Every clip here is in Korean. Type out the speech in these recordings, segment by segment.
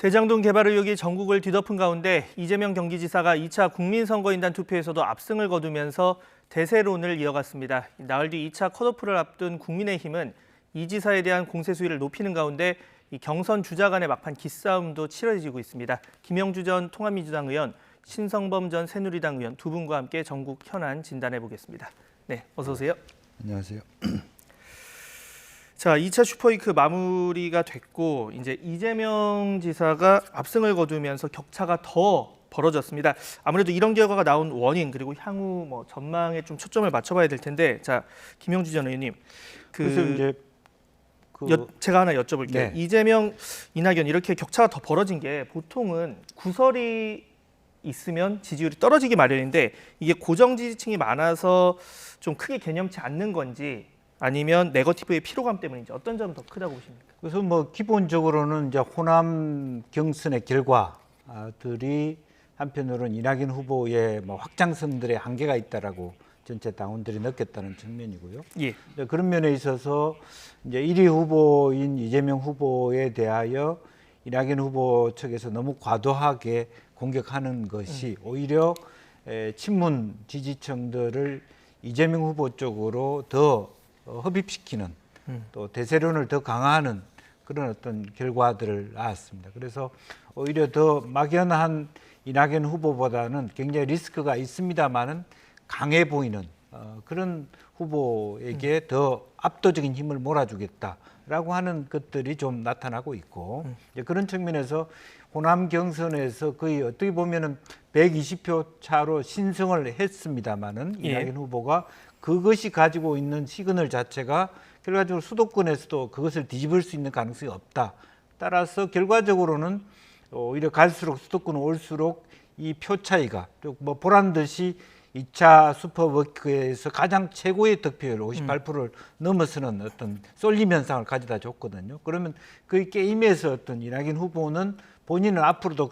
대장동 개발 의혹이 전국을 뒤덮은 가운데 이재명 경기지사가 2차 국민선거인단 투표에서도 압승을 거두면서 대세론을 이어갔습니다. 나흘 뒤 2차 컷오프를 앞둔 국민의힘은 이 지사에 대한 공세 수위를 높이는 가운데 이 경선 주자 간의 막판 기싸움도 치러지고 있습니다. 김영주 전 통합민주당 의원, 신성범 전 새누리당 의원 두 분과 함께 전국 현안 진단해 보겠습니다. 네, 어서 오세요. 안녕하세요. 자, 2차 슈퍼위크 마무리가 됐고 이제 이재명 지사가 압승을 거두면서 격차가 더 벌어졌습니다. 아무래도 이런 결과가 나온 원인 그리고 향후 전망에 좀 초점을 맞춰봐야 될 텐데, 자, 김영주 전 의원님, 그래서 이제 제가 하나 여쭤볼게요. 네. 이재명, 이낙연 이렇게 격차가 더 벌어진 게 보통은 구설이 있으면 지지율이 떨어지기 마련인데 이게 고정 지지층이 많아서 좀 크게 개념치 않는 건지 아니면 네거티브의 피로감 때문인지 어떤 점이 더 크다고 보십니까? 그래서 기본적으로는 이제 호남 경선의 결과들이 한편으로는 이낙연 후보의 확장성들의 한계가 있다라고 전체 당원들이 느꼈다는 측면이고요. 예. 그런 면에 있어서 이제 1위 후보인 이재명 후보에 대하여 이낙연 후보 측에서 너무 과도하게 공격하는 것이 오히려 친문 지지층들을 이재명 후보 쪽으로 더 흡입시키는 또 대세론을 더 강화하는 그런 어떤 결과들을 낳았습니다. 그래서 오히려 더 막연한 이낙연 후보보다는 굉장히 리스크가 있습니다만은 강해 보이는 그런 후보에게 더 압도적인 힘을 몰아주겠다라고 하는 것들이 좀 나타나고 있고 이제 그런 측면에서 호남 경선에서 거의 어떻게 보면은 120표 차로 신승을 했습니다만은 이낙연 후보가 그것이 가지고 있는 시그널 자체가 결과적으로 수도권에서도 그것을 뒤집을 수 있는 가능성이 없다. 따라서 결과적으로는 오히려 갈수록 수도권은 올수록 이 표 차이가 보란 듯이 2차 슈퍼위크에서 가장 최고의 득표율 58%를 넘어서는 어떤 쏠림 현상을 가져다 줬거든요. 그러면 그 게임에서 어떤 이낙연 후보는 본인은 앞으로도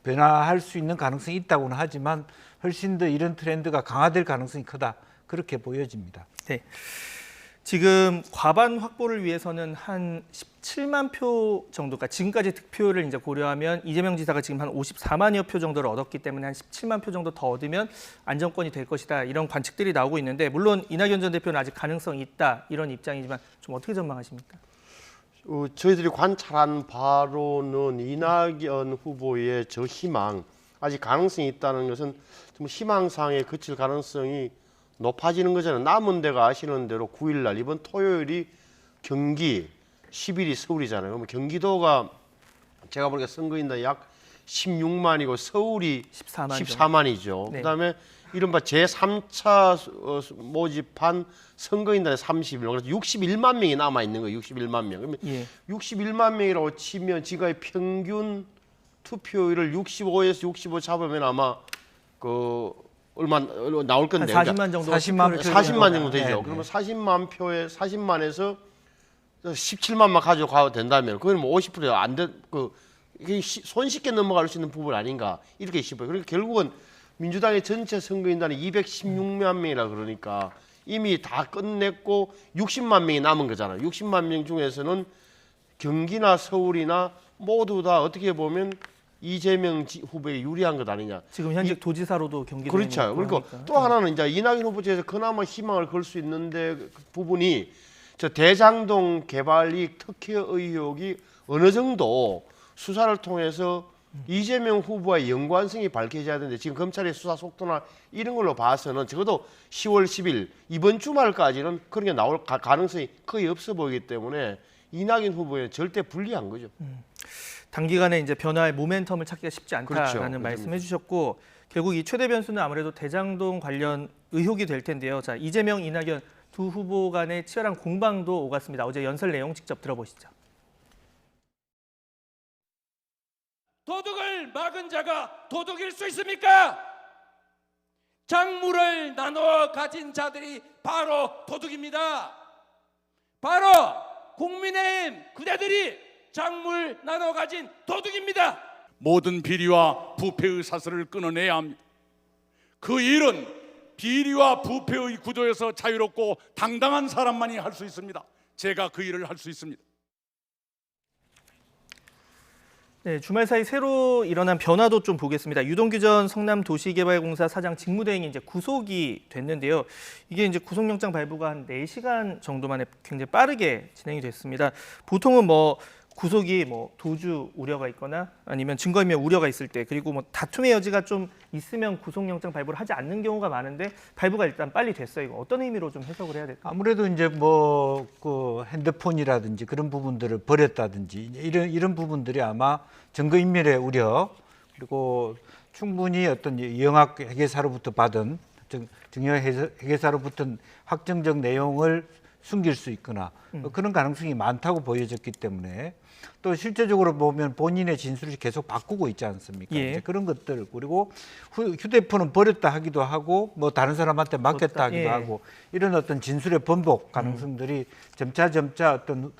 변화할 수 있는 가능성이 있다고는 하지만 훨씬 더 이런 트렌드가 강화될 가능성이 크다. 그렇게 보여집니다. 네. 지금 과반 확보를 위해서는 한 17만 표 정도가 지금까지 득표를 이제 고려하면 이재명 지사가 지금 한 54만여 표 정도를 얻었기 때문에 한 17만 표 정도 더 얻으면 안정권이 될 것이다. 이런 관측들이 나오고 있는데 물론 이낙연 전 대표는 아직 가능성이 있다. 이런 입장이지만 좀 어떻게 전망하십니까? 저희들이 관찰한 바로는 이낙연 후보의 저 희망, 아직 가능성이 있다는 것은 좀 희망상에 그칠 가능성이 높아지는 거잖아요. 남은 데가 아시는 대로 9일 날 이번 토요일이 경기, 10일이 서울이잖아요. 그러면 경기도가 제가 보니까 선거인단 약 16만이고 서울이 14만이죠. 네. 그다음에 이른바 제3차 모집한 선거인단의 31명, 그래서 61만 명이 남아 있는 거예요. 61만 명. 그러면 61만 명이라고 치면 지금의 평균 투표율을 65에서 65 잡으면 아마 얼마 나올 건데 40만 정도 40만 정도 되죠. 네, 그러면 40만 표에 40만에서 17만만 가져가도 된다면 그건 50%가 안 돼. 이게 손쉽게 넘어갈 수 있는 부분 아닌가 이렇게 싶어요. 그러니까 결국은 민주당의 전체 선거인단이 216만 명이라 그러니까 이미 다 끝냈고 60만 명이 남은 거잖아요. 60만 명 중에서는 경기나 서울이나 모두 다 어떻게 보면 이재명 후보에 유리한 것 아니냐. 지금 현직 도지사로도 경기도 그렇죠. 그리고 또 하나는 이제 이낙연 후보 쪽에서 그나마 희망을 걸 수 있는데 그 부분이 저 대장동 개발 이익 특혜 의혹이 어느 정도 수사를 통해서 이재명 후보와의 연관성이 밝혀져야 되는데 지금 검찰의 수사 속도나 이런 걸로 봐서는 적어도 10월 10일 이번 주말까지는 그런 게 나올 가능성이 거의 없어 보이기 때문에 이낙연 후보에 절대 불리한 거죠. 단기간에 이제 변화의 모멘텀을 찾기가 쉽지 않다라는 그렇죠. 말씀해 주셨고 결국 이 최대 변수는 아무래도 대장동 관련 의혹이 될 텐데요. 자, 이재명, 이낙연 두 후보 간의 치열한 공방도 오갔습니다. 어제 연설 내용 직접 들어보시죠. 도둑을 막은 자가 도둑일 수 있습니까? 작물을 나눠 가진 자들이 바로 도둑입니다. 바로 국민의힘 그대들이 작물 나눠 가진 도둑입니다. 모든 비리와 부패의 사슬을 끊어내야 합니다. 그 일은 비리와 부패의 구조에서 자유롭고 당당한 사람만이 할 수 있습니다. 제가 그 일을 할 수 있습니다. 네, 주말 사이 새로 일어난 변화도 좀 보겠습니다. 유동규 전 성남도시개발공사 사장 직무대행이 이제 구속이 됐는데요. 이게 이제 구속영장 발부가 한 4시간 정도 만에 굉장히 빠르게 진행이 됐습니다. 보통은 뭐 구속이 뭐 도주 우려가 있거나 아니면 증거인멸 우려가 있을 때, 그리고 뭐 다툼의 여지가 좀 있으면 구속영장 발부를 하지 않는 경우가 많은데 발부가 일단 빨리 됐어요. 이거 어떤 의미로 좀 해석을 해야 될까요? 아무래도 이제 뭐 그 핸드폰이라든지 그런 부분들을 버렸다든지 이런 부분들이 아마 증거인멸의 우려, 그리고 충분히 어떤 영학 회계사로부터 받은 증여 회계사로부터 확정적 내용을 숨길 수 있거나 그런 가능성이 많다고 보여졌기 때문에, 또 실제적으로 보면 본인의 진술을 계속 바꾸고 있지 않습니까? 예. 이제 그런 것들, 그리고 휴대폰은 버렸다 하기도 하고 뭐 다른 사람한테 맡겼다 하기도 예. 하고, 이런 어떤 진술의 번복 가능성들이 점차 어떤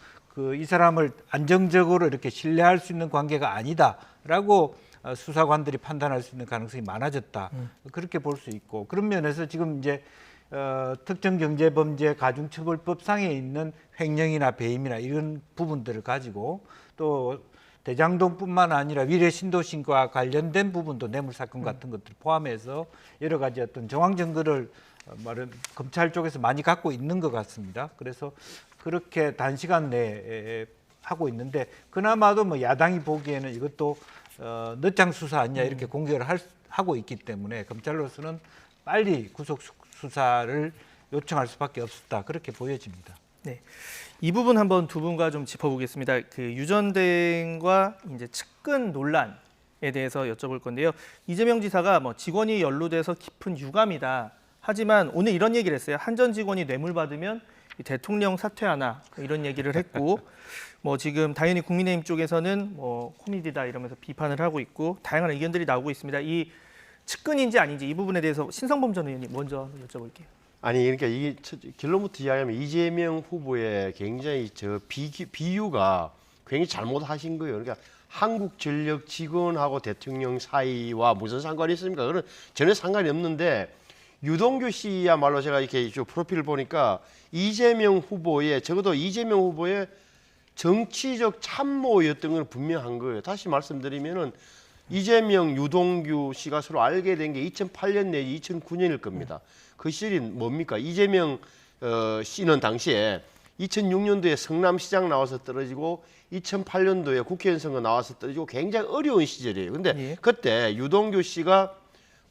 이 사람을 안정적으로 이렇게 신뢰할 수 있는 관계가 아니다라고 수사관들이 판단할 수 있는 가능성이 많아졌다. 그렇게 볼 수 있고, 그런 면에서 지금 이제 특정경제범죄 가중처벌법상에 있는 횡령이나 배임이나 이런 부분들을 가지고, 또 대장동뿐만 아니라 위례 신도심과 관련된 부분도 뇌물 사건 같은 것들 포함해서 여러 가지 어떤 정황 증거를 검찰 쪽에서 많이 갖고 있는 것 같습니다. 그래서 그렇게 단시간 내에 하고 있는데, 그나마도 뭐 야당이 보기에는 이것도 늦장 수사 아니냐 이렇게 공격을 하고 있기 때문에 검찰로서는 빨리 구속 수사를 요청할 수밖에 없었다, 그렇게 보여집니다. 네, 이 부분 한번 두 분과 좀 짚어보겠습니다. 그 유전대행과 이제 측근 논란에 대해서 여쭤볼 건데요. 이재명 지사가 뭐 직원이 연루돼서 깊은 유감이다. 하지만 오늘 이런 얘기를 했어요. 한 전 직원이 뇌물 받으면 대통령 사퇴하나 이런 얘기를 했고, 뭐 지금 당연히 국민의힘 쪽에서는 뭐 코미디다 이러면서 비판을 하고 있고 다양한 의견들이 나오고 있습니다. 이 측근인지 아닌지 이 부분에 대해서 신성범 전 의원님 먼저 여쭤볼게요. 아니 그러니까 이게 결론부터 이야기하면 이재명 후보의 굉장히 비유가 굉장히 잘못하신 거예요. 그러니까 한국전력 직원하고 대통령 사이와 무슨 상관이 있습니까? 그건 전혀 상관이 없는데, 유동규 씨야말로 제가 이렇게 프로필을 보니까 이재명 후보의, 적어도 이재명 후보의 정치적 참모였던 건 분명한 거예요. 다시 말씀드리면은 이재명, 유동규 씨가 서로 알게 된 게 2008년 내지 2009년일 겁니다. 그 시절이 뭡니까? 이재명 씨는 당시에 2006년도에 성남시장 나와서 떨어지고 2008년도에 국회의원 선거 나와서 떨어지고 굉장히 어려운 시절이에요. 근데 예. 그때 유동규 씨가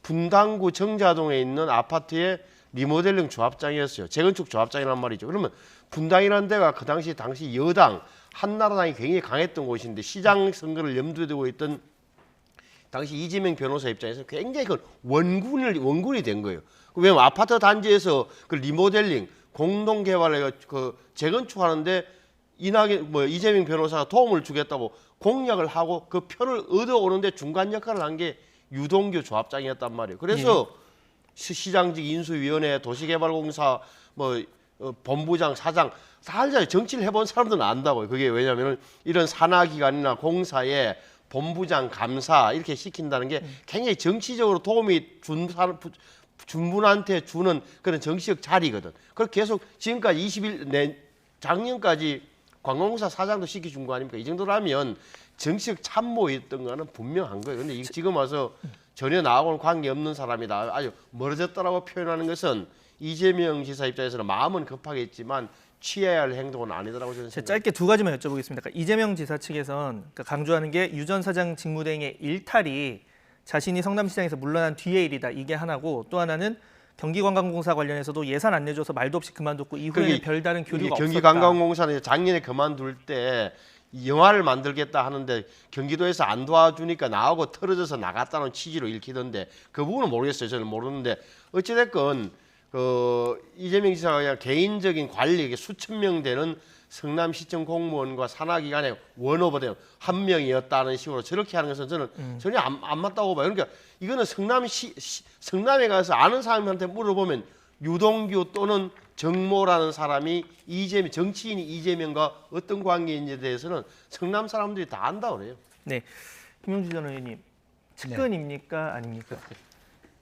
분당구 정자동에 있는 아파트의 리모델링 조합장이었어요. 재건축 조합장이란 말이죠. 그러면 분당이라는 데가 그 당시 여당 한나라당이 굉장히 강했던 곳인데, 시장 선거를 염두에 두고 있던 당시 이재명 변호사 입장에서 굉장히 그 원군이 된 거예요. 왜냐면 아파트 단지에서 그 리모델링 공동 개발해 그 재건축하는데 이재명 변호사가 도움을 주겠다고 공약을 하고 그 표를 얻어오는데 중간 역할을 한 게 유동규 조합장이었단 말이에요. 그래서 시장직 인수위원회, 도시개발공사, 본부장, 사장 다 알잖아요. 정치를 해본 사람들은 안다고요. 그게 왜냐하면 이런 산하기관이나 공사에 본부장, 감사 이렇게 시킨다는 게 굉장히 정치적으로 도움이 준 분한테 주는 그런 정치적 자리거든. 그렇게 계속 지금까지 작년까지 관광공사 사장도 시켜준 거 아닙니까? 이 정도라면 정치적 참모였던 거는 분명한 거예요. 근데 지금 와서 전혀 나하고는 관계없는 사람이다, 아주 멀어졌다라고 표현하는 것은 이재명 지사 입장에서는 마음은 급하겠지만 취해야 할 행동은 아니더라고 저는 생각합니다. 짧게 두 가지만 여쭤보겠습니다. 그러니까 이재명 지사 측에선 강조하는 게 유 전 사장 직무대행의 일탈이 자신이 성남시장에서 물러난 뒤의 일이다, 이게 하나고, 또 하나는 경기관광공사 관련해서도 예산 안 내줘서 말도 없이 그만뒀고 이후에는 별다른 교류가 없었다. 경기관광공사는 작년에 그만둘 때 영화를 만들겠다 하는데 경기도에서 안 도와주니까 나하고 틀어져서 나갔다는 취지로 읽히던데, 그 부분은 모르겠어요. 저는 모르는데 어찌됐건 이재명 지사가 그냥 개인적인 관리에게 수천 명 되는 성남시청 공무원과 산하기관의 원오버된 한 명이었다는 식으로 저렇게 하는 것은 저는 전혀 안 맞다고 봐요. 그러니까 이거는 성남에 가서 아는 사람한테 물어보면 유동규 또는 정모라는 사람이 정치인이 이재명과 어떤 관계인지에 대해서는 성남 사람들이 다 안다 그래요. 네, 김용주 전 의원님, 측근입니까 아닙니까?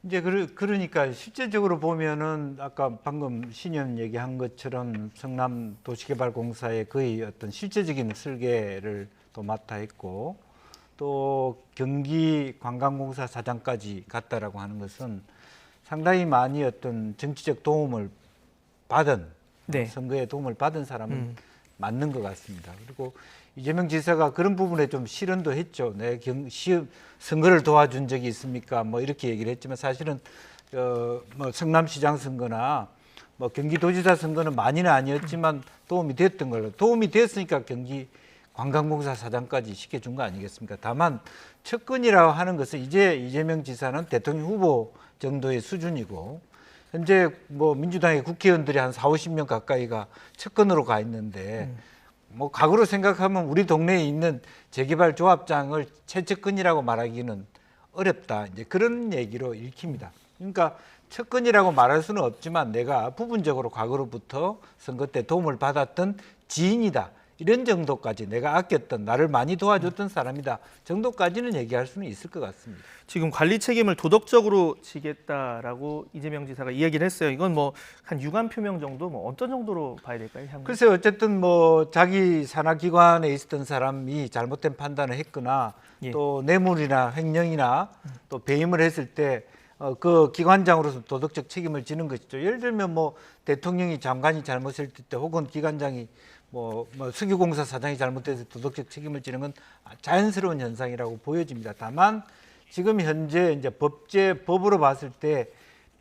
이제 그러니까 실제적으로 보면은 아까 방금 신현 얘기한 것처럼 성남도시개발공사의 거의 어떤 실제적인 설계를 또 맡아 했고, 또 경기 관광공사 사장까지 갔다라고 하는 것은 상당히 많이 어떤 정치적 도움을 받은 네. 선거에 도움을 받은 사람은 맞는 것 같습니다. 그리고 이재명 지사가 그런 부분에 좀 실언도 했죠. 선거를 도와준 적이 있습니까? 뭐 이렇게 얘기를 했지만 사실은 뭐 성남시장 선거나 뭐 경기도지사 선거는 많이는 아니었지만 도움이 됐던 걸로 도움이 됐으니까 경기 관광공사 사장까지 시켜준 거 아니겠습니까? 다만 측근이라고 하는 것은 이제 이재명 지사는 대통령 후보 정도의 수준이고 현재 뭐 민주당의 국회의원들이 한 40~50명 가까이가 측근으로 가 있는데 뭐 과거로 생각하면 우리 동네에 있는 재개발 조합장을 최측근이라고 말하기는 어렵다. 이제 그런 얘기로 읽힙니다. 그러니까 측근이라고 말할 수는 없지만 내가 부분적으로 과거로부터 선거 때 도움을 받았던 지인이다. 이런 정도까지 내가 아꼈던 나를 많이 도와줬던 사람이다 정도까지는 얘기할 수는 있을 것 같습니다. 지금 관리 책임을 도덕적으로 지겠다라고 이재명 지사가 이야기를 했어요. 이건 뭐 한 유감 표명 정도, 뭐 어떤 정도로 봐야 될까요? 향후? 글쎄 어쨌든 뭐 자기 산하기관에 있었던 사람이 잘못된 판단을 했거나 예. 또 뇌물이나 횡령이나 또 배임을 했을 때 그 기관장으로서 도덕적 책임을 지는 것이죠. 예를 들면 뭐 대통령이 장관이 잘못했을 때 혹은 기관장이 뭐 석유공사 사장이 잘못해서 도덕적 책임을 지는 건 자연스러운 현상이라고 보여집니다. 다만 지금 현재 이제 법으로 봤을 때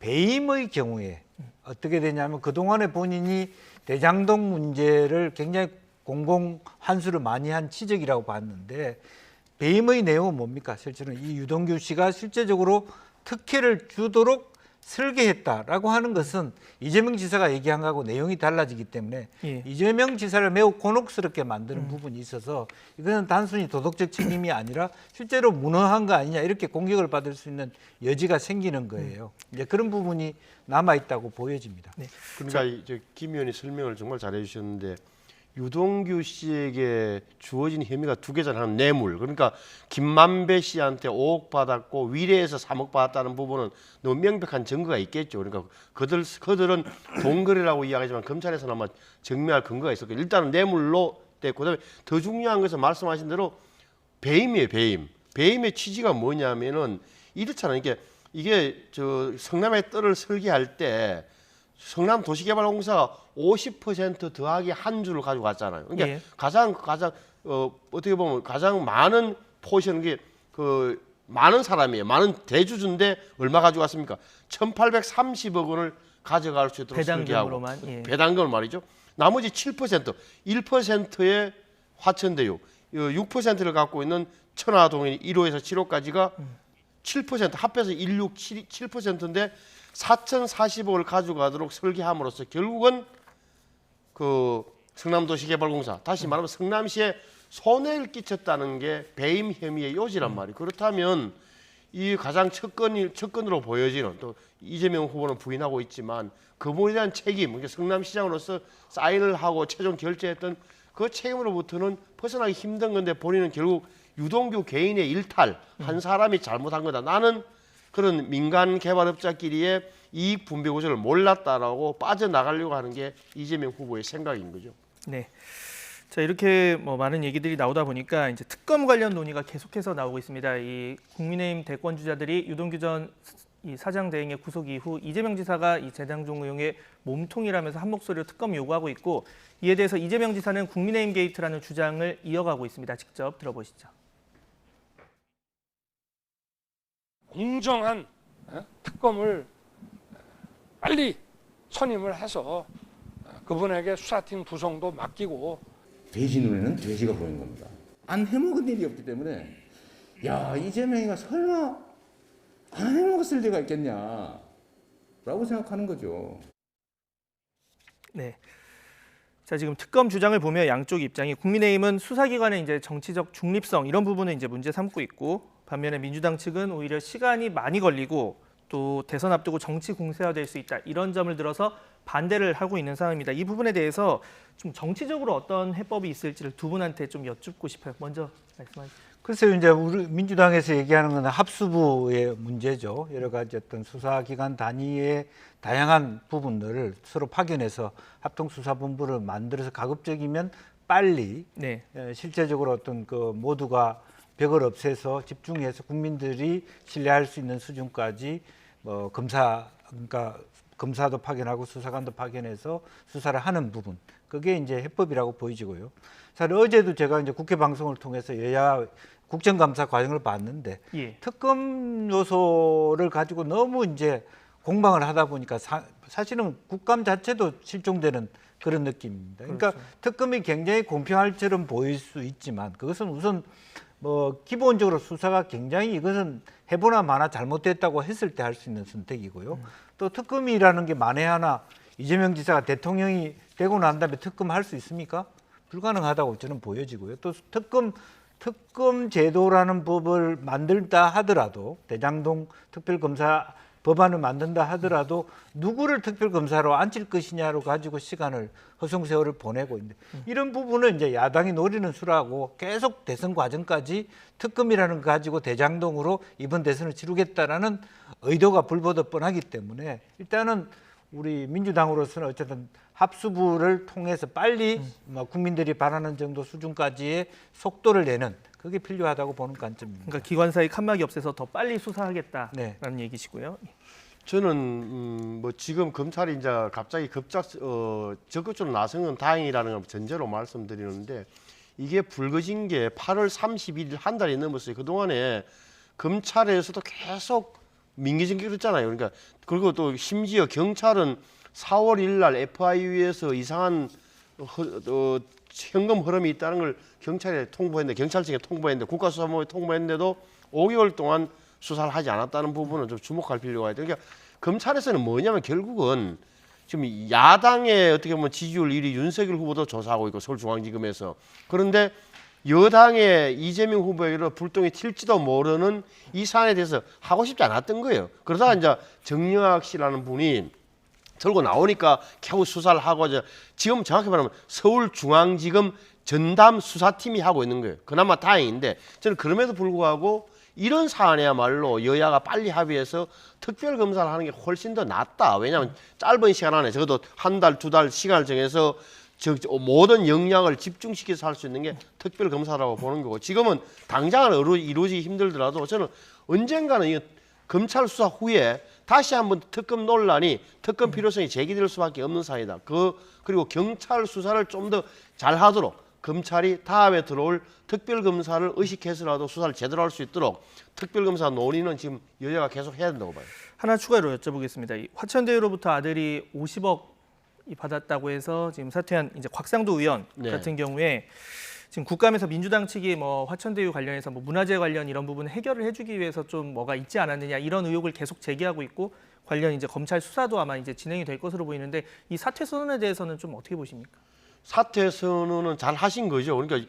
배임의 경우에 어떻게 되냐면 그동안에 본인이 대장동 문제를 굉장히 공공 환수를 많이 한 치적이라고 봤는데 배임의 내용은 뭡니까? 실제로 이 유동규 씨가 실제적으로 특혜를 주도록 설계했다라고 하는 것은 이재명 지사가 얘기한 거하고 내용이 달라지기 때문에 예. 이재명 지사를 매우 곤혹스럽게 만드는 부분이 있어서 이거는 단순히 도덕적 책임이 아니라 실제로 무능한 거 아니냐 이렇게 공격을 받을 수 있는 여지가 생기는 거예요. 이제 그런 부분이 남아 있다고 보여집니다. 네. 그러니까 김 의원이 설명을 정말 잘해 주셨는데 유동규 씨에게 주어진 혐의가 두 개잖아요. 하나는 뇌물. 그러니까 김만배 씨한테 5억 받았고 위례에서 3억 받았다는 부분은 너무 명백한 증거가 있겠죠. 그러니까 그들은 동거래라고 이야기하지만 검찰에서는 아마 증명할 근거가 있었고 일단은 뇌물로 됐고 그다음에 더 중요한 것은 말씀하신 대로 배임이에요. 배임의 취지가 뭐냐면은 이렇잖아요. 이게 저 성남의 뜰을 설계할 때 성남 도시개발공사가 50% 더하기 한 주를 가지고 갔잖아요. 그러니까 예. 가장 어떻게 보면 가장 많은 포션 그 많은 사람이에요. 많은 대주주인데 얼마 가지고 갔습니까? 1,830억 원을 가져갈 수 있도록 설계하고 배당금으로만. 예. 배당금을 말이죠. 나머지 7%, 1%의 화천대유, 6%를 갖고 있는 천화동인 1호에서 7호까지가 7% 합해서 7%인데 4,040억을 가져가도록 설계함으로써 결국은 그 성남도시개발공사 다시 말하면 성남시에 손해를 끼쳤다는 게 배임 혐의의 요지란 말이에요. 그렇다면 이 가장 측근으로 보여지는 또 이재명 후보는 부인하고 있지만 그분에 대한 책임, 그러니까 성남시장으로서 사인을 하고 최종 결재했던 그 책임으로부터는 벗어나기 힘든 건데 본인은 결국 유동규 개인의 일탈, 한 사람이 잘못한 거다. 나는 그런 민간 개발업자끼리의 이익 분배 구조를 몰랐다라고 빠져나가려고 하는 게 이재명 후보의 생각인 거죠. 네. 자, 이렇게 뭐 많은 얘기들이 나오다 보니까 이제 특검 관련 논의가 계속해서 나오고 있습니다. 이 국민의힘 대권 주자들이 유동규 전 이 사장 대행의 구속 이후 이재명 지사가 이 재당종 의혹의 몸통이라면서 한 목소리로 특검 요구하고 있고 이에 대해서 이재명 지사는 국민의힘 게이트라는 주장을 이어가고 있습니다. 직접 들어보시죠. 공정한 특검을 빨리 선임을 해서 그분에게 수사팀 구성도 맡기고 돼지 눈에는 돼지가 보이는 겁니다. 안 해먹은 일이 없기 때문에 야 이재명이가 설마 안 해먹었을 리가 있겠냐라고 생각하는 거죠. 네. 자, 지금 특검 주장을 보면 양쪽 입장이 국민의힘은 수사기관의 이제 정치적 중립성 이런 부분을 이제 문제 삼고 있고 반면에 민주당 측은 오히려 시간이 많이 걸리고 또 대선 앞두고 정치 공세화될 수 있다 이런 점을 들어서 반대를 하고 있는 상황입니다. 이 부분에 대해서 좀 정치적으로 어떤 해법이 있을지를 두 분한테 좀 여쭙고 싶어요. 먼저 말씀하시죠. 글쎄요, 이제 우리 민주당에서 얘기하는 건 합수부의 문제죠. 여러 가지 어떤 수사기관 단위의 다양한 부분들을 서로 파견해서 합동수사본부를 만들어서 가급적이면 빨리 네. 실제적으로 어떤 그 모두가 벽을 없애서 집중해서 국민들이 신뢰할 수 있는 수준까지 그러니까 검사도 파견하고 수사관도 파견해서 수사를 하는 부분, 그게 이제 해법이라고 보이지고요. 사실 어제도 제가 이제 국회 방송을 통해서 여야 국정감사 과정을 봤는데 예. 특검 요소를 가지고 너무 이제 공방을 하다 보니까 사실은 국감 자체도 실종되는 그런 느낌입니다. 그러니까 그렇죠. 특검이 굉장히 공평할처럼 보일 수 있지만 그것은 우선 기본적으로 수사가 굉장히 이것은 해보나 마나 잘못됐다고 했을 때 할 수 있는 선택이고요. 또 특검이라는 게 만에 하나 이재명 지사가 대통령이 되고 난 다음에 특검 할 수 있습니까? 불가능하다고 저는 보여지고요. 또 특검 제도라는 법을 만들다 하더라도 대장동 특별검사 법안을 만든다 하더라도 누구를 특별검사로 앉힐 것이냐로 가지고 시간을 허송세월을 보내고 있는데 이런 부분은 이제 야당이 노리는 수라고 계속 대선 과정까지 특검이라는 거 가지고 대장동으로 이번 대선을 치르겠다라는 의도가 불보듯 뻔하기 때문에 일단은 우리 민주당으로서는 어쨌든 합수부를 통해서 빨리 국민들이 바라는 정도 수준까지의 속도를 내는 그게 필요하다고 보는 관점입니다. 그러니까 기관사의 칸막이 없애서 더 빨리 수사하겠다라는 네. 얘기시고요. 저는 지금 검찰이 이제 갑자기 적극적으로 나선 건 다행이라는 걸 전제로 말씀드리는데 이게 불거진 게 8월 31일 한 달이 넘었어요. 그동안에 검찰에서도 계속 민기징계를 했잖아요. 그러니까 그리고 또 심지어 경찰은 4월 1일 날 FIU에서 이상한 현금 흐름이 있다는 걸 경찰에 통보했는데 경찰청에 통보했는데 국가수사본부에 통보했는데도 5개월 동안 수사를 하지 않았다는 부분은 좀 주목할 필요가 있다. 그러니까 검찰에서는 뭐냐면 결국은 지금 야당의 어떻게 보면 지지율 1위 윤석열 후보도 조사하고 있고 서울중앙지검에서 그런데 여당의 이재명 후보에게로 불똥이 튈지도 모르는 이 사안에 대해서 하고 싶지 않았던 거예요. 그러다가 이제 정영학 씨라는 분이 들고 나오니까 겨우 수사를 하고 이제 지금 정확히 말하면 서울중앙지검 전담 수사팀이 하고 있는 거예요. 그나마 다행인데 저는 그럼에도 불구하고 이런 사안이야말로 여야가 빨리 합의해서 특별검사를 하는 게 훨씬 더 낫다. 왜냐하면 짧은 시간 안에 적어도 한 달, 두 달 시간을 정해서 모든 역량을 집중시켜서 할 수 있는 게 특별검사라고 보는 거고 지금은 당장은 이루어지기 힘들더라도 저는 언젠가는 이 검찰 수사 후에 다시 한번 특검 논란이 특검 필요성이 제기될 수밖에 없는 사안이다. 그리고 경찰 수사를 좀 더 잘하도록 검찰이 다음에 들어올 특별검사를 의식해서라도 수사를 제대로 할 수 있도록 특별검사 논의는 지금 여야가 계속 해야 된다고 봐요. 하나 추가로 여쭤보겠습니다. 이 화천대유로부터 아들이 50억이 받았다고 해서 지금 사퇴한 이제 곽상도 의원 네. 같은 경우에 지금 국감에서 민주당 측이 화천대유 관련해서 문화재 관련 이런 부분 해결을 해주기 위해서 좀 뭐가 있지 않았느냐 이런 의혹을 계속 제기하고 있고 관련 이제 검찰 수사도 아마 이제 진행이 될 것으로 보이는데 이 사퇴 선언에 대해서는 좀 어떻게 보십니까? 사퇴 선언은 잘 하신 거죠. 그러니까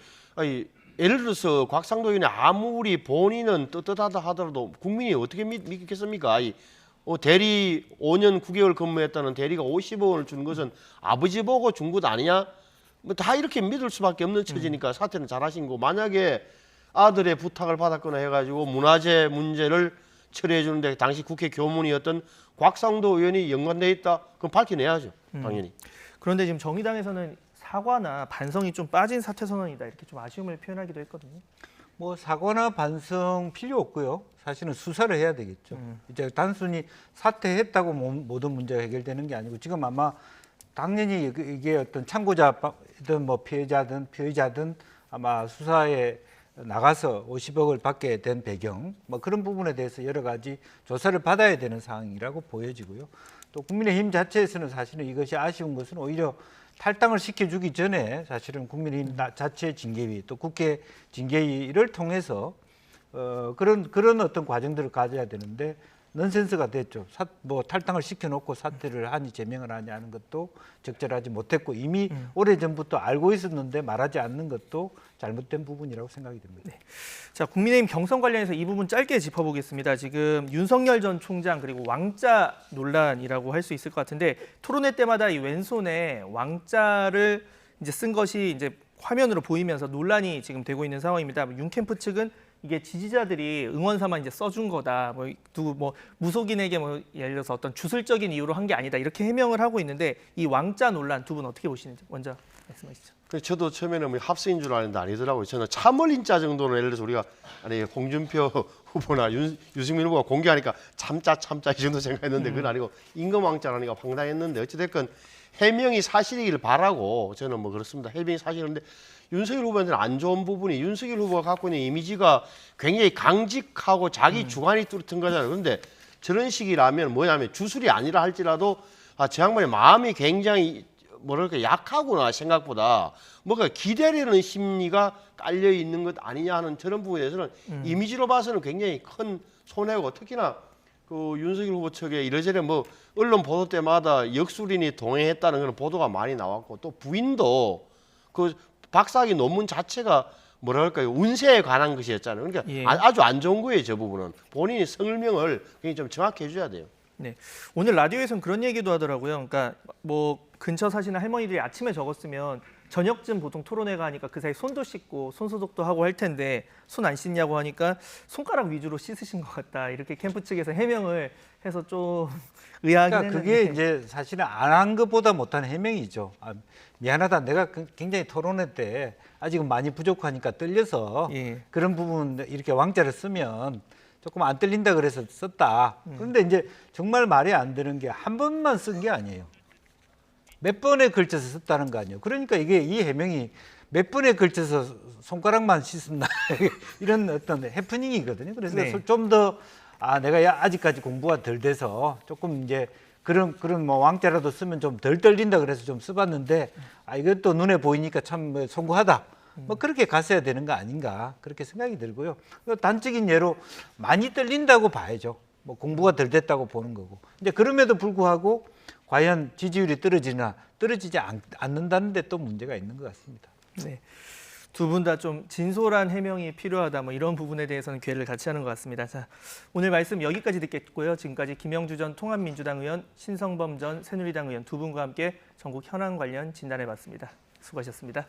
예를 들어서 곽상도 의원이 아무리 본인은 떳떳하다 하더라도 국민이 어떻게 믿겠습니까? 대리 5년 9개월 근무했다는 대리가 50억을 준 것은 아버지 보고 준 것 아니냐? 다 이렇게 믿을 수밖에 없는 처지니까 사퇴는 잘 하신 거고 만약에 아들의 부탁을 받았거나 해가지고 문화재 문제를 처리해 주는데 당시 국회 교문이었던 곽상도 의원이 연관돼 있다? 그럼 밝혀내야죠. 당연히. 그런데 지금 정의당에서는 사과나 반성이 좀 빠진 사퇴 선언이다 이렇게 좀 아쉬움을 표현하기도 했거든요. 사과나 반성 필요 없고요. 사실은 수사를 해야 되겠죠. 이제 단순히 사퇴했다고 모든 문제가 해결되는 게 아니고 지금 아마 당연히 이게 어떤 참고자든 피해자든 아마 수사에 나가서 50억을 받게 된 배경 그런 부분에 대해서 여러 가지 조사를 받아야 되는 상황이라고 보여지고요. 또 국민의힘 자체에서는 사실은 이것이 아쉬운 것은 오히려 탈당을 시켜주기 전에 사실은 국민의힘 자체 징계위 또 국회 징계위를 통해서 그런 어떤 과정들을 가져야 되는데 넌센스가 됐죠. 탈당을 시켜놓고 사퇴를 하니 제명을 하니 하는 것도 적절하지 못했고 이미 오래전부터 알고 있었는데 말하지 않는 것도 잘못된 부분이라고 생각이 됩니다. 네. 자, 국민의힘 경선 관련해서 이 부분 짧게 짚어보겠습니다. 지금 윤석열 전 총장 그리고 왕자 논란이라고 할 수 있을 것 같은데 토론회 때마다 이 왼손에 왕자를 이제 쓴 것이 이제 화면으로 보이면서 논란이 지금 되고 있는 상황입니다. 윤캠프 측은 이게 지지자들이 응원사만 이제 써준 거다. 무속인에게 예를 들어서 어떤 주술적인 이유로 한 게 아니다. 이렇게 해명을 하고 있는데 이 왕자 논란 두 분 어떻게 보시는지 먼저 말씀하시죠. 그래서 저도 처음에는 뭐 합성인 줄 알았는데 아니더라고요. 저는 참을인자 정도는 예를 들어서 우리가 아니 홍준표 후보나 유승민 후보가 공개하니까 참자 이 정도 생각했는데 그건 아니고 임금왕자라니까 황당했는데 어찌됐건 해명이 사실이길 바라고 저는 뭐 그렇습니다. 해명이 사실인데 윤석열 후보한테는 안 좋은 부분이 윤석열 후보가 갖고 있는 이미지가 굉장히 강직하고 자기 주관이 뚜렷한 거잖아요. 그런데 저런 식이라면 뭐냐면 주술이 아니라 할지라도 저 양반의 마음이 굉장히 뭐랄까 약하구나 생각보다 뭔가 기대려는 심리가 깔려 있는 것 아니냐 하는 저런 부분에 대해서는 이미지로 봐서는 굉장히 큰 손해고 특히나 그 윤석열 후보 측에 이래저래 뭐 언론 보도 때마다 역술인이 동행했다는 그런 보도가 많이 나왔고 또 부인도 그 박사학위 논문 자체가 뭐랄까요 운세에 관한 것이었잖아요. 그러니까 예. 아주 안 좋은 거예요. 저 부분은 본인이 설명을 굉장히 좀 정확히 해줘야 돼요. 네, 오늘 라디오에서는 그런 얘기도 하더라고요. 그러니까 뭐 근처 사시는 할머니들이 아침에 적었으면 저녁쯤 보통 토론회가 하니까 그 사이 손도 씻고 손 소독도 하고 할 텐데 손 안 씻냐고 하니까 손가락 위주로 씻으신 것 같다. 이렇게 캠프 측에서 해명을 해서 좀 의아하긴 그러니까 했는데. 그게 이제 사실은 안 한 것보다 못한 해명이죠. 미안하다. 내가 굉장히 토론회 때 아직은 많이 부족하니까 떨려서 예. 그런 부분 이렇게 왕자를 쓰면 조금 안 떨린다 그래서 썼다. 그런데 이제 정말 말이 안 되는 게 한 번만 쓴 게 아니에요. 몇 번에 걸쳐서 썼다는 거 아니에요. 그러니까 이게 이 해명이 몇 번에 걸쳐서 손가락만 씻었나 이런 어떤 해프닝이거든요. 그래서 네. 좀 더 내가 아직까지 공부가 덜 돼서 조금 이제 그런 뭐 왕자라도 쓰면 좀 덜 떨린다 그래서 좀 써봤는데 이것도 눈에 보이니까 참 송구하다. 뭐 그렇게 갔어야 되는 거 아닌가 그렇게 생각이 들고요. 단적인 예로 많이 떨린다고 봐야죠. 뭐 공부가 덜 됐다고 보는 거고. 이제 그럼에도 불구하고 과연 지지율이 떨어지지 않는다는데 또 문제가 있는 것 같습니다. 네. 두 분 다 좀 진솔한 해명이 필요하다. 뭐 이런 부분에 대해서는 기회를 같이 하는 것 같습니다. 자, 오늘 말씀 여기까지 듣겠고요. 지금까지 김영주 전 통합민주당 의원, 신성범 전 새누리당 의원 두 분과 함께 전국 현안 관련 진단해봤습니다. 수고하셨습니다.